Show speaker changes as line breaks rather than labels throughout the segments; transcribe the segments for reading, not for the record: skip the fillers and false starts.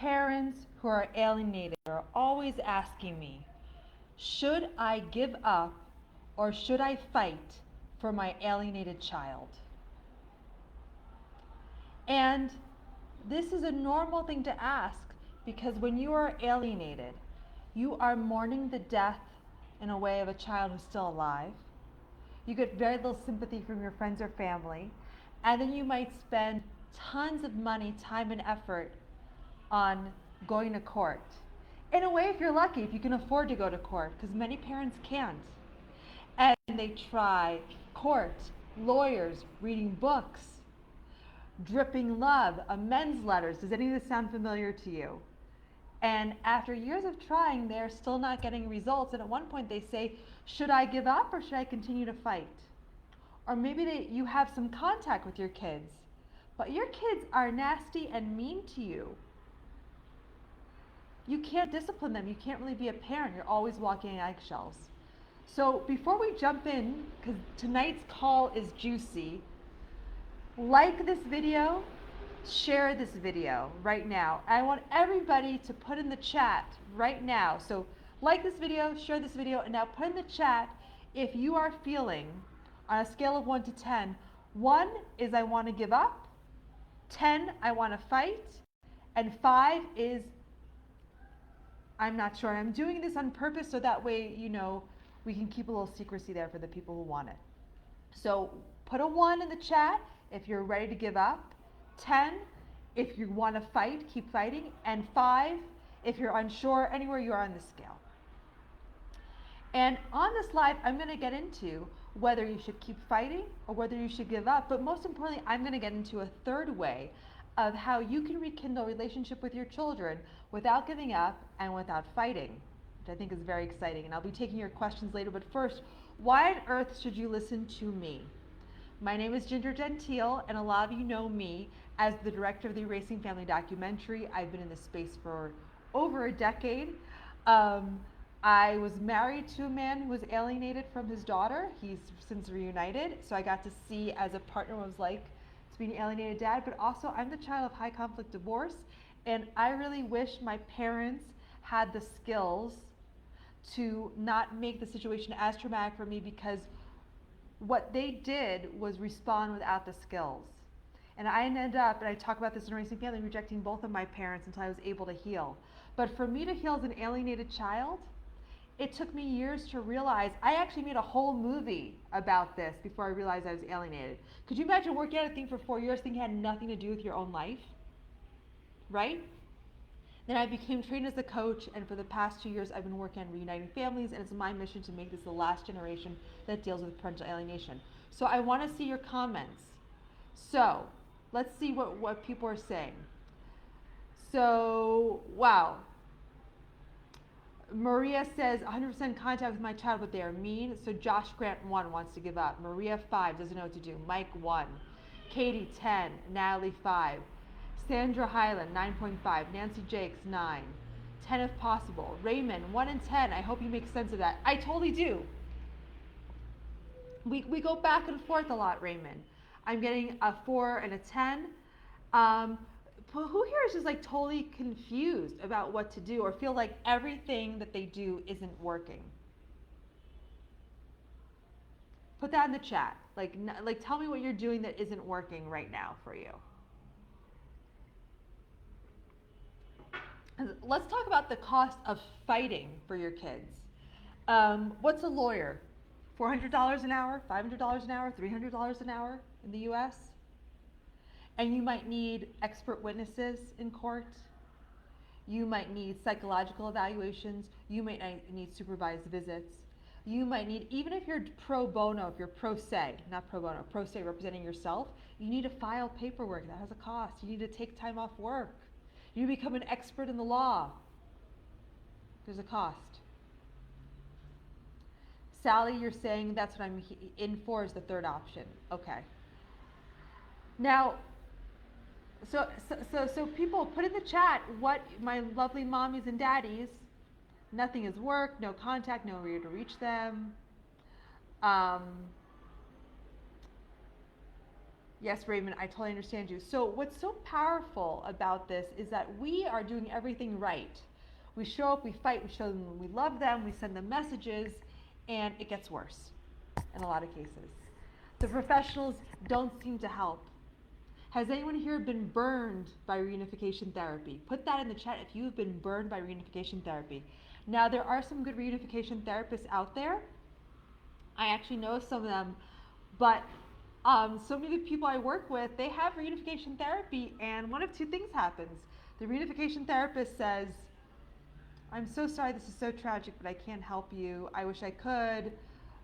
parents who are alienated are always asking me, should I give up or should I fight for my alienated child? And this is a normal thing to ask because when you are alienated, you are mourning the death in a way of a child who's still alive. You get very little sympathy from your friends or family, and then you might spend tons of money, time, and effort on going to court. In a way, if you're lucky, if you can afford to go to court, because many parents can't. And they try court, lawyers, reading books, dripping love, amends letters. Does any of this sound familiar to you? And after years of trying, they're still not getting results. And at one point they say, should I give up or should I continue to fight? Or maybe you have some contact with your kids, but your kids are nasty and mean to you. You can't discipline them. You can't really be a parent. You're always walking on eggshells. So before we jump in, because tonight's call is juicy, like this video, share this video right now. I want everybody to put in the chat right now. So like this video, share this video, and now put in the chat if you are feeling, on a scale of 1 to 10, 1 is I want to give up, 10 I want to fight, and 5 is I'm not sure. I'm doing this on purpose so that way, we can keep a little secrecy there for the people who want it. So put a 1 in the chat if you're ready to give up, 10 if you want to fight, keep fighting, and 5 if you're unsure, anywhere you are on the scale. And on this live, I'm going to get into whether you should keep fighting or whether you should give up. But most importantly, I'm going to get into a third way of how you can rekindle a relationship with your children without giving up and without fighting, which I think is very exciting. And I'll be taking your questions later. But first, why on earth should you listen to me? My name is Gingergentile, and a lot of you know me as the director of the Erasing Family documentary. I've been in this space for over a decade. I was married to a man who was alienated from his daughter. He's since reunited, so I got to see as a partner what it was like to be an alienated dad, but also I'm the child of high conflict divorce, and I really wish my parents had the skills to not make the situation as traumatic for me, because what they did was respond without the skills. And I ended up, and I talk about this in Erasing Family, rejecting both of my parents until I was able to heal. But for me to heal as an alienated child, it took me years to realize. I actually made a whole movie about this before I realized I was alienated. Could you imagine working at a thing for 4 years thinking it had nothing to do with your own life? Right? Then I became trained as a coach, and for the past 2 years I've been working on reuniting families, and it's my mission to make this the last generation that deals with parental alienation. So I want to see your comments. So let's see what people are saying. So, wow. Maria says 100% contact with my child, but they are mean. So Josh Grant 1 wants to give up. Maria 5 doesn't know what to do. Mike 1. Katie 10. Natalie 5. Sandra Highland 9.5. Nancy Jakes 9. 10 if possible. Raymond 1 and 10. I hope you make sense of that. I totally do. We go back and forth a lot, Raymond. I'm getting a 4 and a 10. Who here is just like totally confused about what to do or feel like everything that they do isn't working? Put that in the chat. Like tell me what you're doing that isn't working right now for you. Let's talk about the cost of fighting for your kids. What's a lawyer? $400 an hour, $500 an hour, $300 an hour in the US? And you might need expert witnesses in court. You might need psychological evaluations. You might need supervised visits. You might need, even if you're pro bono, if you're pro se, not pro bono, pro se representing yourself, you need to file paperwork. That has a cost. You need to take time off work. You become an expert in the law. There's a cost. Sally, you're saying that's what I'm in for is the third option. Okay. Now, so people put in the chat what my lovely mommies and daddies, nothing has worked, no contact, no way to reach them. Yes, Raymond, I totally understand you. So what's so powerful about this is that we are doing everything right. We show up, we fight, we show them we love them, we send them messages, and it gets worse in a lot of cases. The professionals don't seem to help. Has anyone here been burned by reunification therapy? Put that in the chat if you've been burned by reunification therapy. Now, there are some good reunification therapists out there. I actually know some of them, but so many of the people I work with, they have reunification therapy, and one of two things happens. The reunification therapist says, I'm so sorry, this is so tragic, but I can't help you. I wish I could.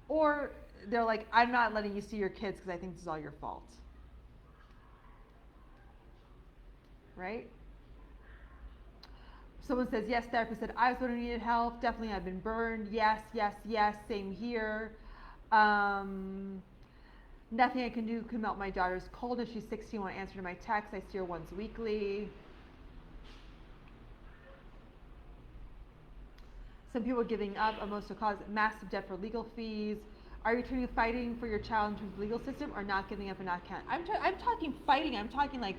Or they're like, I'm not letting you see your kids because I think this is all your fault. Right? Someone says, yes, therapist said, I was the one who needed help. Definitely, I've been burned. Yes, yes, yes, same here. Nothing I can do can melt my daughter's coldness. She's 16, won't answer to my texts. I see her once weekly. Some people are giving up. Most will cause massive debt for legal fees. Are you turning fighting for your child in terms of the legal system, or not giving up and not counting? I'm talking fighting. I'm talking like,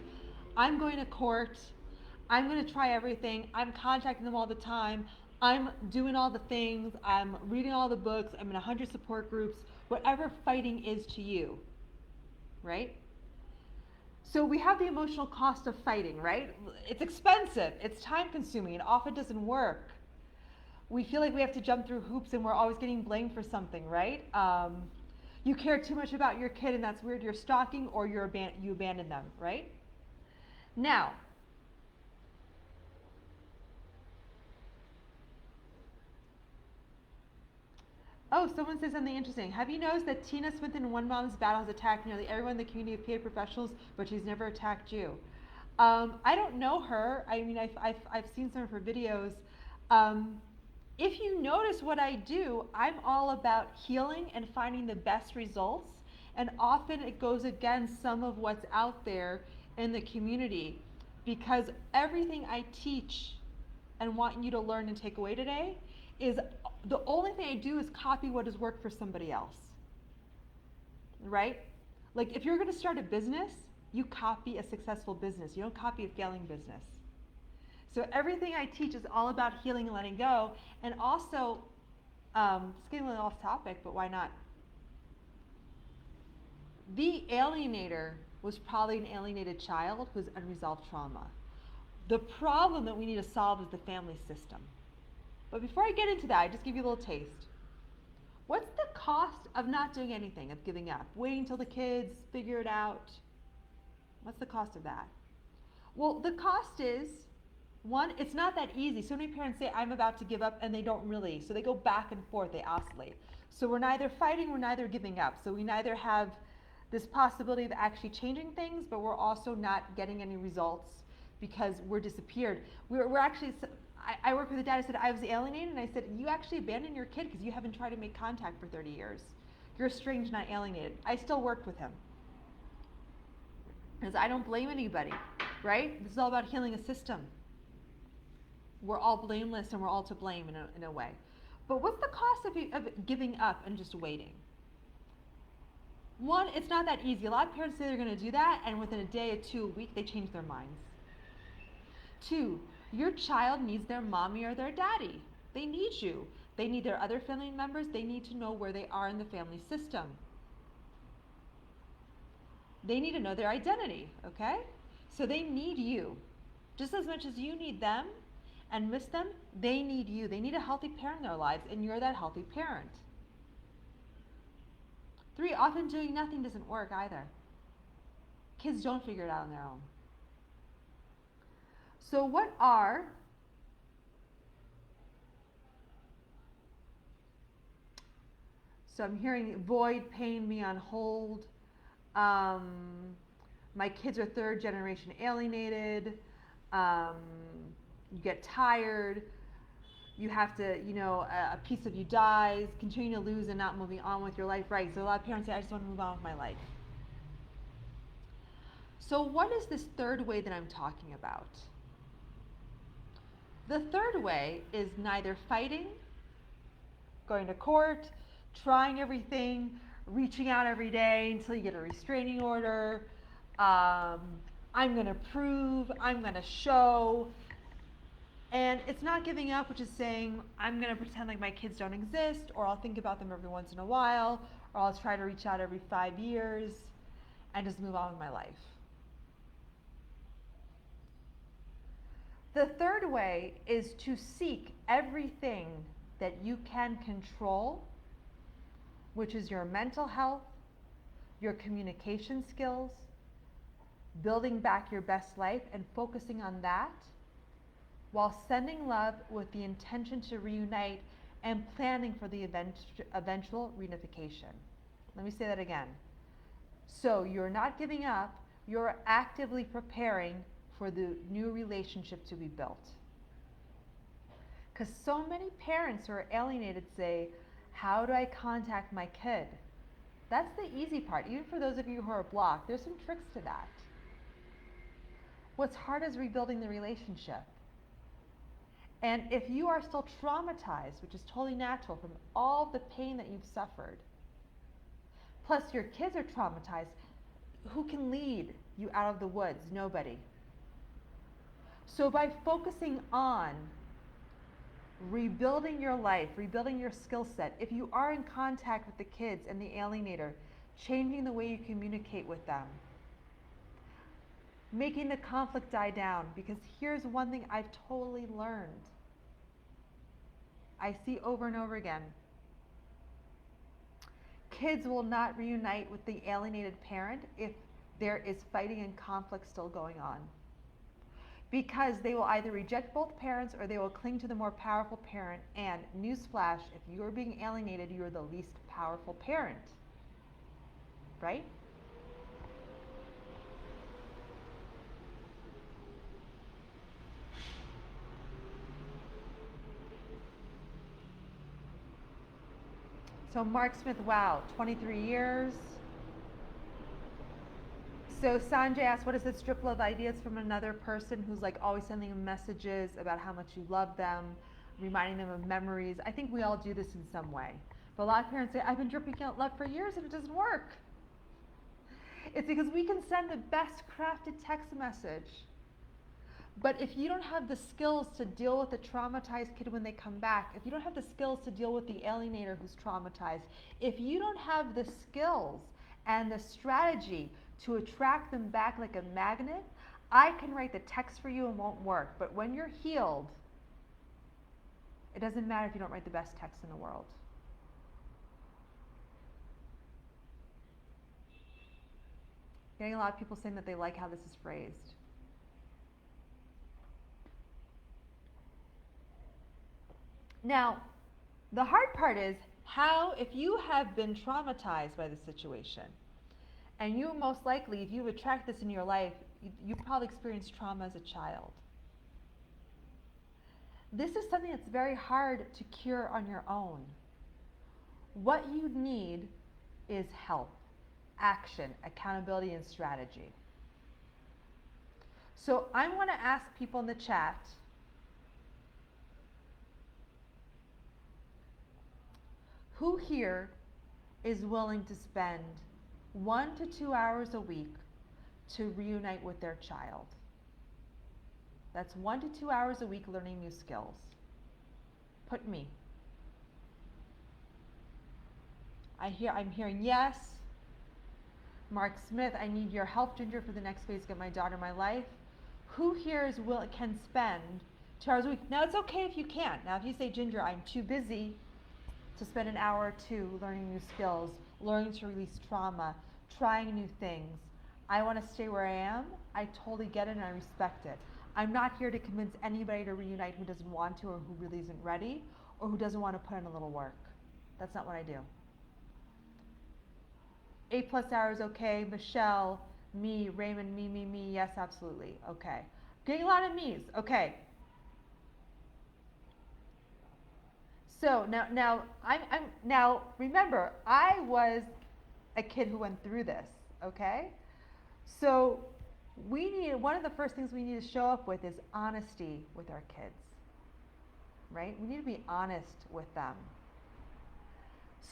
I'm going to court. I'm going to try everything. I'm contacting them all the time. I'm doing all the things. I'm reading all the books. I'm in 100 support groups. Whatever fighting is to you, right? So we have the emotional cost of fighting, right? It's expensive. It's time consuming. It often doesn't work. We feel like we have to jump through hoops and we're always getting blamed for something, right? You care too much about your kid and that's weird. You're stalking or you abandon them, right? Now, oh, someone says something interesting. Have you noticed that Tina Smith in One Mom's Battle has attacked nearly everyone in the community of PA professionals, but she's never attacked you? I don't know her. I mean, I've seen some of her videos. If you notice what I do, I'm all about healing and finding the best results. And often it goes against some of what's out there in the community, because everything I teach and want you to learn and take away today is the only thing I do is copy what has worked for somebody else, right? Like if you're going to start a business, you copy a successful business. You don't copy a failing business. So everything I teach is all about healing and letting go. And also, it's getting a little off topic, but why not? The alienator was probably an alienated child who has unresolved trauma. The problem that we need to solve is the family system. But before I get into that, I just give you a little taste. What's the cost of not doing anything, of giving up? Waiting until the kids figure it out? What's the cost of that? Well, the cost is, one, it's not that easy. So many parents say, I'm about to give up, and they don't really. So they go back and forth, they oscillate. So we're neither fighting, we're neither giving up. So we neither have this possibility of actually changing things, but we're also not getting any results because we're disappeared. We're actually, I work with a dad who said, I was alienated, and I said, you actually abandoned your kid because you haven't tried to make contact for 30 years. You're estranged, not alienated. I still worked with him. Because I don't blame anybody, right? This is all about healing a system. We're all blameless and we're all to blame in a way. But what's the cost of giving up and just waiting? One, it's not that easy. A lot of parents say they're going to do that, and within a day or two, a week, they change their minds. Two, your child needs their mommy or their daddy. They need you. They need their other family members. They need to know where they are in the family system. They need to know their identity, okay? So they need you. Just as much as you need them and miss them, they need you. They need a healthy parent in their lives, and you're that healthy parent. Three, often doing nothing doesn't work either. Kids don't figure it out on their own. So what are so I'm hearing void, pain, me on hold. My kids are third generation alienated. You get tired. You have to, a piece of you dies, continue to lose and not moving on with your life, right? So a lot of parents say, I just want to move on with my life. So what is this third way that I'm talking about? The third way is neither fighting, going to court, trying everything, reaching out every day until you get a restraining order, I'm going to prove, I'm going to show. And it's not giving up, which is saying, I'm going to pretend like my kids don't exist, or I'll think about them every once in a while, or I'll try to reach out every 5 years and just move on with my life. The third way is to seek everything that you can control, which is your mental health, your communication skills, building back your best life and focusing on that, while sending love with the intention to reunite and planning for the eventual reunification. Let me say that again. So you're not giving up, you're actively preparing for the new relationship to be built. Because so many parents who are alienated say, how do I contact my kid? That's the easy part. Even for those of you who are blocked, there's some tricks to that. What's hard is rebuilding the relationship. And if you are still traumatized, which is totally natural from all the pain that you've suffered, plus your kids are traumatized, who can lead you out of the woods? Nobody. So by focusing on rebuilding your life, rebuilding your skill set, if you are in contact with the kids and the alienator, changing the way you communicate with them, making the conflict die down, because here's one thing I've totally learned. I see over and over again. Kids will not reunite with the alienated parent if there is fighting and conflict still going on. Because they will either reject both parents or they will cling to the more powerful parent. And newsflash, if you're being alienated, you're the least powerful parent. Right? So Mark Smith, wow, 23 years. So Sanjay asked, what is this drip love ideas from another person who's like always sending them messages about how much you love them, reminding them of memories. I think we all do this in some way. But a lot of parents say, I've been dripping out love for years and it doesn't work. It's because we can send the best crafted text message. But if you don't have the skills to deal with the traumatized kid when they come back, if you don't have the skills to deal with the alienator who's traumatized, if you don't have the skills and the strategy to attract them back like a magnet, I can write the text for you and won't work. But when you're healed, it doesn't matter if you don't write the best text in the world. Getting a lot of people saying that they like how this is phrased. Now, the hard part is how, if you have been traumatized by the situation, and you most likely, if you attract this in your life, you probably experienced trauma as a child. This is something that's very hard to cure on your own. What you need is help, action, accountability, and strategy. So I want to ask people in the chat, who here is willing to spend 1 to 2 hours a week to reunite with their child? That's 1 to 2 hours a week learning new skills. Put me. I'm hearing yes. Mark Smith, I need your help, Ginger, for the next phase to get my daughter in my life. Who here can spend 2 hours a week? Now, it's okay if you can't. Now, if you say, Ginger, I'm too busy to spend an hour or two learning new skills, learning to release trauma, trying new things. I want to stay where I am. I totally get it and I respect it. I'm not here to convince anybody to reunite who doesn't want to or who really isn't ready or who doesn't want to put in a little work. That's not what I do. 8+ hours, okay. Michelle, me, Raymond, me, yes, absolutely. Okay. Getting a lot of me's, okay. So now remember, I was a kid who went through this, okay? So one of the first things we need to show up with is honesty with our kids, right? We need to be honest with them.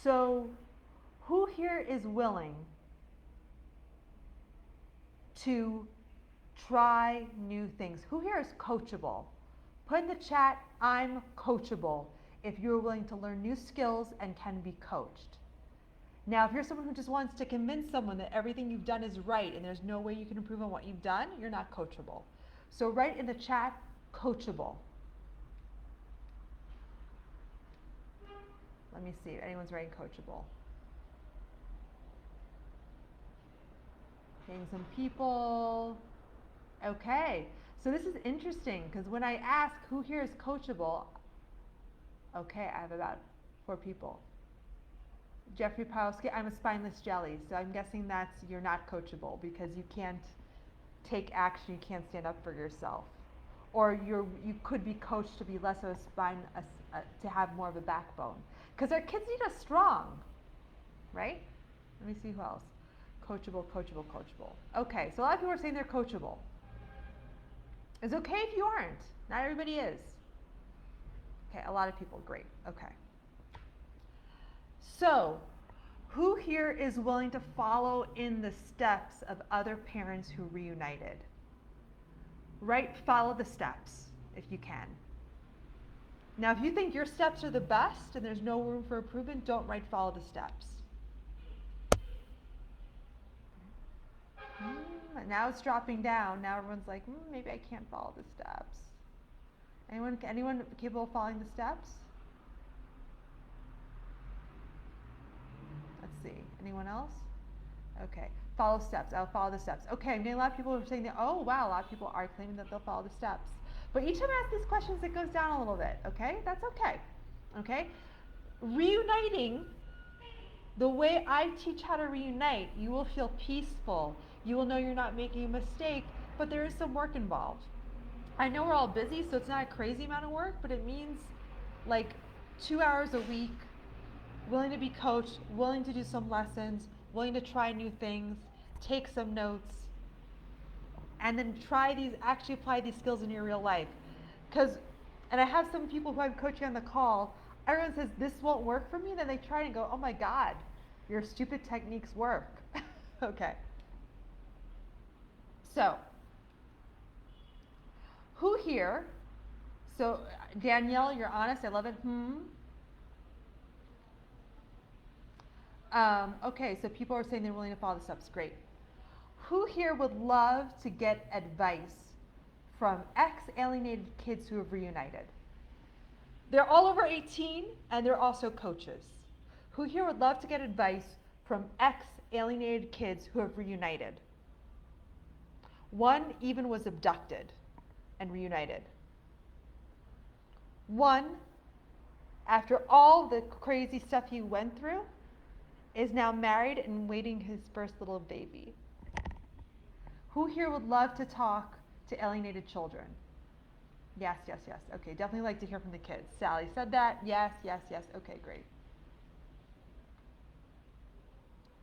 So who here is willing to try new things. Who here is coachable? Put in the chat, I'm coachable, if you're willing to learn new skills and can be coached. Now, if you're someone who just wants to convince someone that everything you've done is right and there's no way you can improve on what you've done, you're not coachable. So write in the chat, coachable. Let me see if anyone's writing coachable. Getting some people. Okay, so this is interesting because when I ask who here is coachable, okay, I have about 4 people. Jeffrey Pawlowski, I'm a spineless jelly, so I'm guessing that's you're not coachable because you can't take action, you can't stand up for yourself. Or you could be coached to be less of a spine, to have more of a backbone. Because our kids need us strong, right? Let me see who else. Coachable, coachable, coachable. Okay, so a lot of people are saying they're coachable. It's okay if you aren't. Not everybody is. Okay, a lot of people, great, okay. So, who here is willing to follow in the steps of other parents who reunited? Right, follow the steps if you can. Now, if you think your steps are the best and there's no room for improvement, don't write follow the steps. Now it's dropping down. Now everyone's like, maybe I can't follow the steps. Anyone capable of following the steps? Let's see. Anyone else? Okay. Follow steps. I'll follow the steps. Okay, I'm getting a lot of people who are saying that, oh wow, a lot of people are claiming that they'll follow the steps. But each time I ask these questions, it goes down a little bit, okay? That's okay. Okay? Reuniting, the way I teach how to reunite, you will feel peaceful. You will know you're not making a mistake, but there is some work involved. I know we're all busy, so it's not a crazy amount of work, but it means like 2 hours a week, willing to be coached, willing to do some lessons, willing to try new things, take some notes, and then actually apply these skills in your real life. And I have some people who I'm coaching on the call, everyone says, this won't work for me, then they try and go, oh my God, your stupid techniques work. Okay. So, who here, so Danielle, you're honest, I love it, okay, so people are saying they're willing to follow the steps, great. Who here would love to get advice from ex-alienated kids who have reunited? They're all over 18 and they're also coaches. Who here would love to get advice from ex-alienated kids who have reunited? One even was abducted and reunited. One, after all the crazy stuff he went through, is now married and waiting his first little baby. Who here would love to talk to alienated children? Yes, yes, yes. Okay, definitely like to hear from the kids. Sally said that. Yes, yes, yes. Okay, great.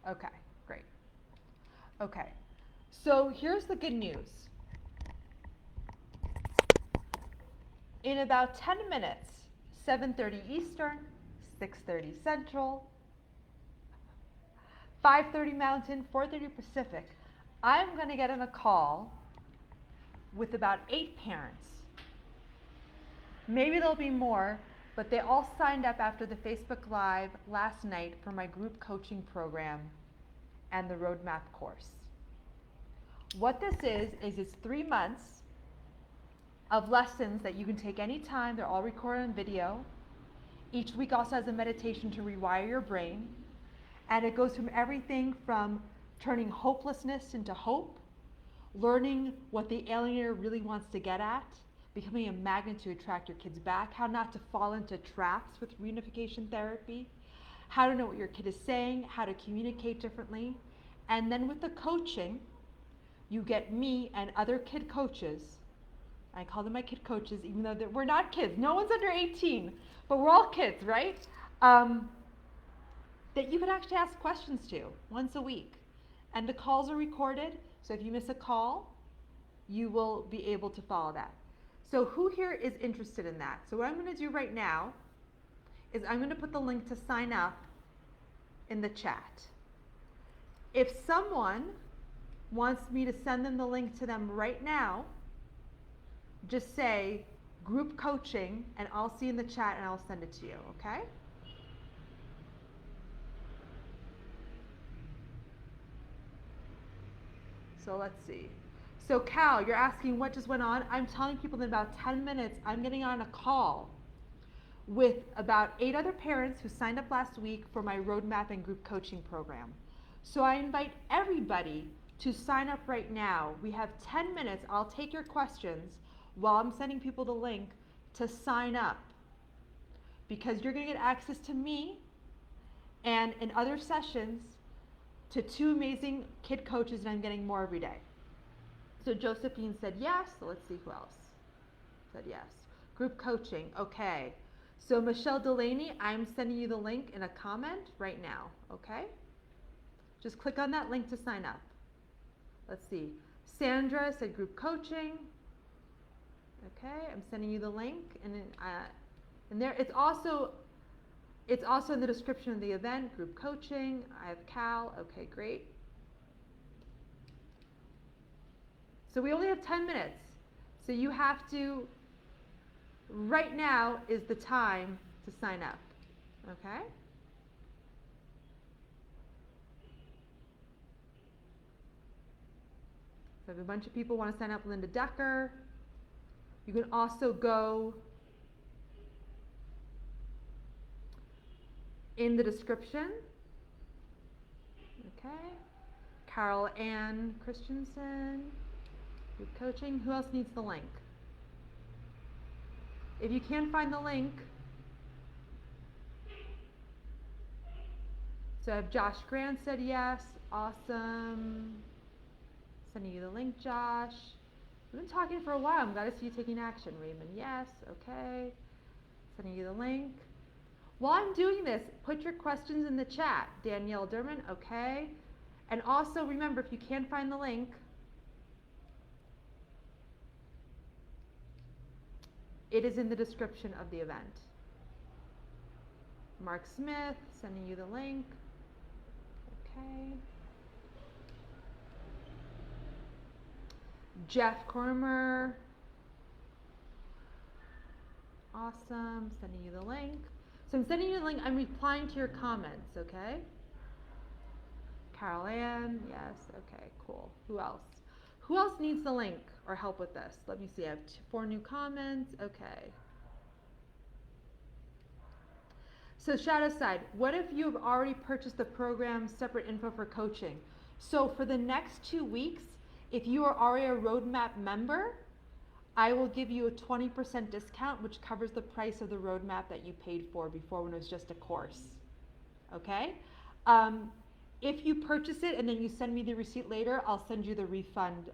Okay, great. Okay, so here's the good news. In about 10 minutes, 7:30 Eastern, 6:30 Central, 5:30 Mountain, 4:30 Pacific, I'm going to get on a call with about 8 parents. Maybe there'll be more, but they all signed up after the Facebook Live last night for my group coaching program and the roadmap course. What this is it's 3 months of lessons that you can take anytime. They're all recorded on video. Each week also has a meditation to rewire your brain. And it goes from everything from turning hopelessness into hope, learning what the alienator really wants to get at, becoming a magnet to attract your kids back, how not to fall into traps with reunification therapy, how to know what your kid is saying, how to communicate differently. And then with the coaching, you get me and other kid coaches. I call them my kid coaches, even though we're not kids. No one's under 18, but we're all kids, right? That you can actually ask questions to once a week. And the calls are recorded, so if you miss a call, you will be able to follow that. So who here is interested in that? So what I'm going to do right now is I'm going to put the link to sign up in the chat. If someone wants me to send them the link to them right now, just say group coaching and I'll see in the chat and I'll send it to you, okay? So let's see. So Cal, you're asking what just went on. I'm telling people in about 10 minutes, I'm getting on a call with about 8 other parents who signed up last week for my roadmap and group coaching program. So I invite everybody to sign up right now. We have 10 minutes. I'll take your questions while I'm sending people the link to sign up, because you're going to get access to me and in other sessions to 2 amazing kid coaches, and I'm getting more every day. So Josephine said yes. So let's see who else said yes. Group coaching. Okay. So Michelle Delaney, I'm sending you the link in a comment right now. Okay. Just click on that link to sign up. Let's see. Sandra said group coaching. Okay. I'm sending you the link, and there it's also in the description of the event. Group coaching. I have Cal. Okay, great. So we only have 10 minutes. So you have to, right now is the time to sign up, okay? So I have a bunch of people want to sign up. Linda Decker. You can also go in the description, okay? Carol Ann Christensen. Group coaching. Who else needs the link? If you can't find the link, so I have Josh Grant said yes. Awesome. Sending you the link, Josh. We've been talking for a while. I'm glad to see you taking action. Raymond, yes. Okay. Sending you the link. While I'm doing this, put your questions in the chat. Danielle Derman, okay. And also remember, if you can't find the link, it is in the description of the event. Mark Smith, sending you the link. Okay. Jeff Cormer. Awesome, sending you the link. So I'm sending you the link, I'm replying to your comments, okay? Carol Ann, yes, okay, cool. Who else? Who else needs the link or help with this? Let me see, I have 4 new comments, okay. So shadow side, what if you have already purchased the program, separate info for coaching? So for the next 2 weeks, if you are already a roadmap member, I will give you a 20% discount, which covers the price of the roadmap that you paid for before when it was just a course, okay? If you purchase it and then you send me the receipt later, I'll send you the refund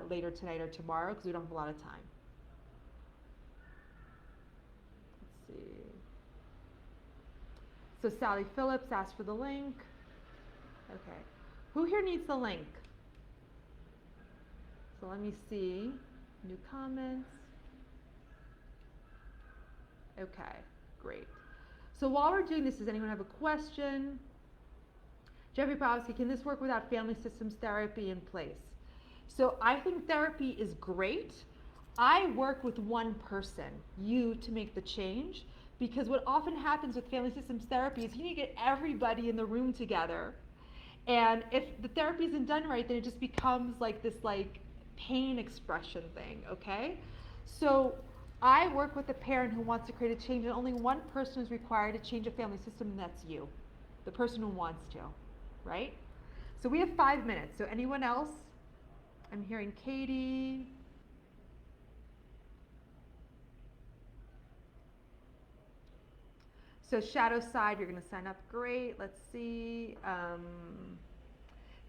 later tonight or tomorrow because we don't have a lot of time. Let's see. So Sally Phillips asked for the link. Okay. Who here needs the link? So let me see. New comments. Okay, great. So while we're doing this, does anyone have a question? Jeffrey Bowski, can this work without family systems therapy in place? So I think therapy is great. I work with one person, you, to make the change, because what often happens with family systems therapy is you need to get everybody in the room together. And if the therapy isn't done right, then it just becomes like this pain expression thing, okay? So I work with a parent who wants to create a change, and only one person is required to change a family system, and that's you, the person who wants to, right? So we have 5 minutes. So anyone else? I'm hearing Katie. So shadow side, you're going to sign up. Great. Let's see.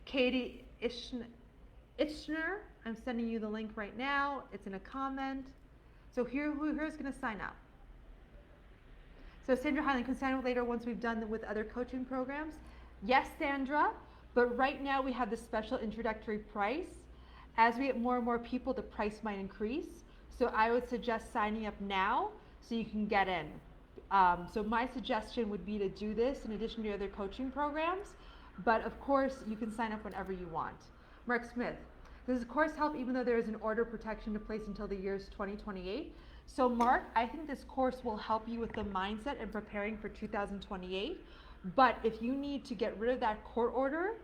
Katie Ichner, I'm sending you the link right now. It's in a comment. So here's going to sign up. So Sandra Highland can sign up later once we've done with other coaching programs. Yes, Sandra, but right now we have this special introductory price. As we get more and more people, the price might increase. So I would suggest signing up now so you can get in. So my suggestion would be to do this in addition to your other coaching programs, but of course you can sign up whenever you want. Mark Smith. Does this course help even though there is an order of protection in place until the year's 2028? So Mark, I think this course will help you with the mindset and preparing for 2028. But if you need to get rid of that court order,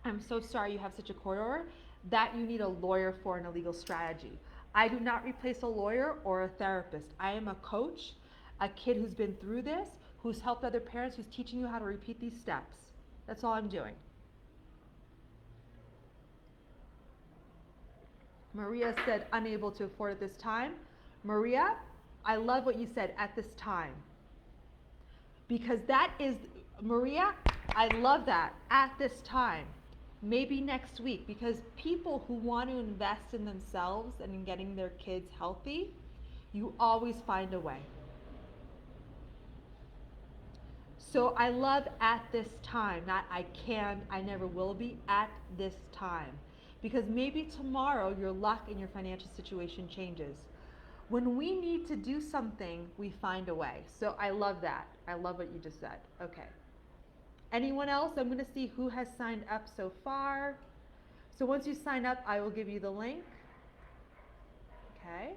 I'm so sorry you have such a court order, that you need a lawyer for and a legal strategy. I do not replace a lawyer or a therapist. I am a coach, a kid who's been through this, who's helped other parents, who's teaching you how to repeat these steps. That's all I'm doing. Maria said unable to afford at this time. Maria, I love what you said, at this time. Because that is, Maria, I love that, at this time. Maybe next week, because people who want to invest in themselves and in getting their kids healthy, you always find a way. So I love at this time, not I can, I never will be, at this time. Because maybe tomorrow your luck and your financial situation changes. When we need to do something, we find a way. So I love that. I love what you just said. Okay. Anyone else? I'm going to see who has signed up so far. So once you sign up, I will give you the link. Okay.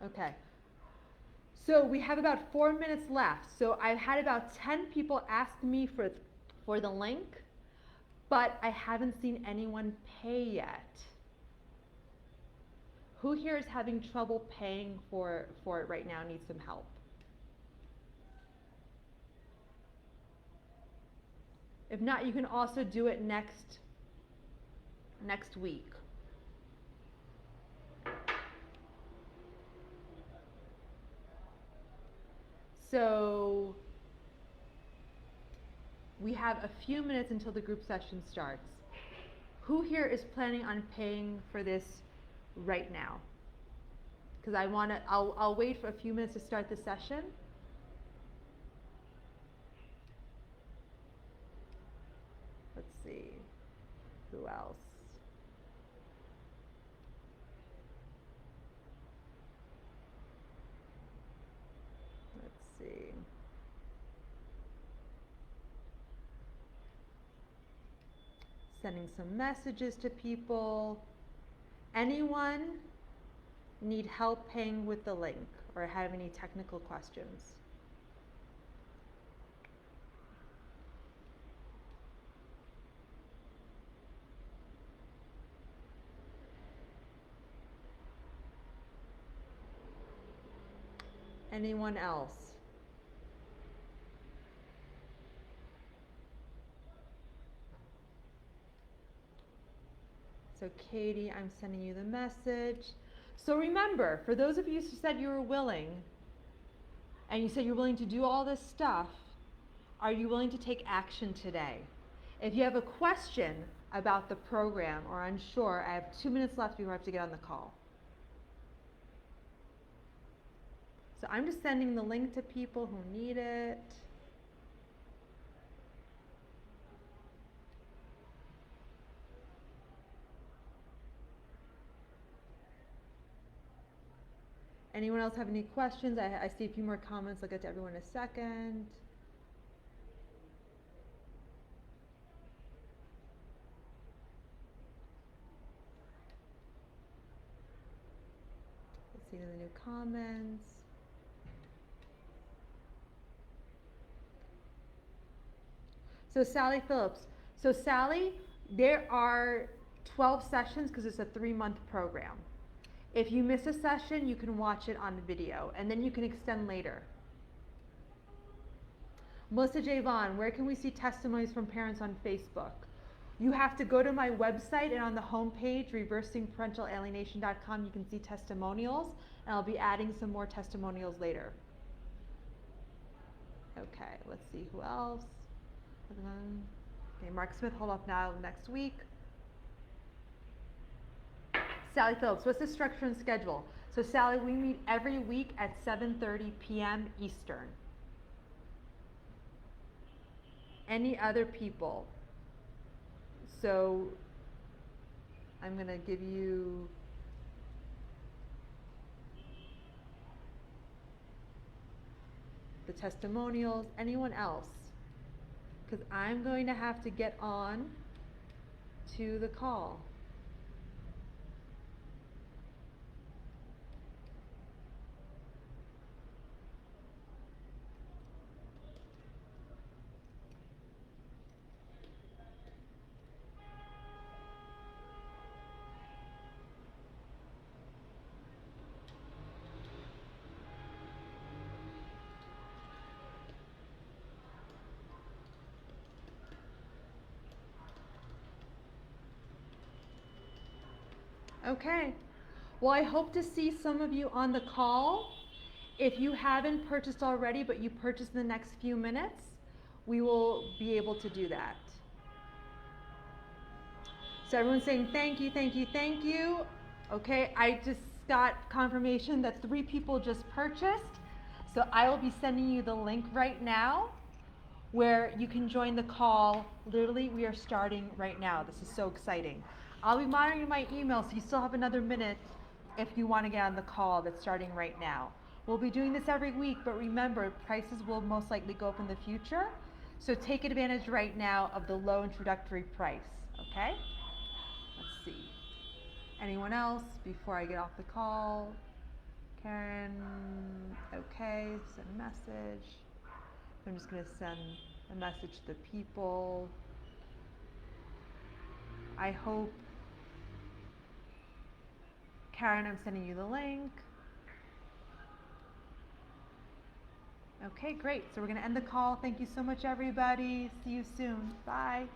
Okay. So we have about 4 minutes left. So I've had about 10 people ask me for the link, but I haven't seen anyone pay yet. Who here is having trouble paying for it right now, needs some help? If not, you can also do it next week. So we have a few minutes until the group session starts. Who here is planning on paying for this right now? Because I'll wait for a few minutes to start the session. Let's see, who else? Let's see. Sending some messages to people. Anyone need help paying with the link or have any technical questions? Anyone else? So Katie, I'm sending you the message. So remember, for those of you who said you were willing, and you said you're willing to do all this stuff, are you willing to take action today? If you have a question about the program or unsure, I have 2 minutes left before I have to get on the call. So I'm just sending the link to people who need it. Anyone else have any questions? I see a few more comments. I'll get to everyone in a second. Let's see the new comments. So Sally Phillips. So Sally, there are 12 sessions because it's a 3-month program. If you miss a session, you can watch it on video, and then you can extend later. Melissa J. Vaughn, where can we see testimonies from parents on Facebook? You have to go to my website, and on the homepage, reversingparentalalienation.com, you can see testimonials, and I'll be adding some more testimonials later. Okay, let's see who else. Okay, Mark Smith, hold off now next week. Sally Phillips, what's the structure and schedule? So Sally, we meet every week at 7:30 p.m. Eastern. Any other people? So I'm going to give you the testimonials. Anyone else? Because I'm going to have to get on to the call. Okay. Well, I hope to see some of you on the call. If you haven't purchased already, but you purchase in the next few minutes, we will be able to do that. So everyone's saying thank you, thank you, thank you. Okay, I just got confirmation that 3 people just purchased. So I will be sending you the link right now where you can join the call. Literally, we are starting right now. This is so exciting. I'll be monitoring my email, so you still have another minute if you want to get on the call that's starting right now. We'll be doing this every week, but remember, prices will most likely go up in the future. So take advantage right now of the low introductory price, okay? Let's see. Anyone else before I get off the call? Karen, okay, send a message. I'm just going to send a message to the people. I hope, Karen, I'm sending you the link. Okay, great. So we're going to end the call. Thank you so much, everybody. See you soon. Bye.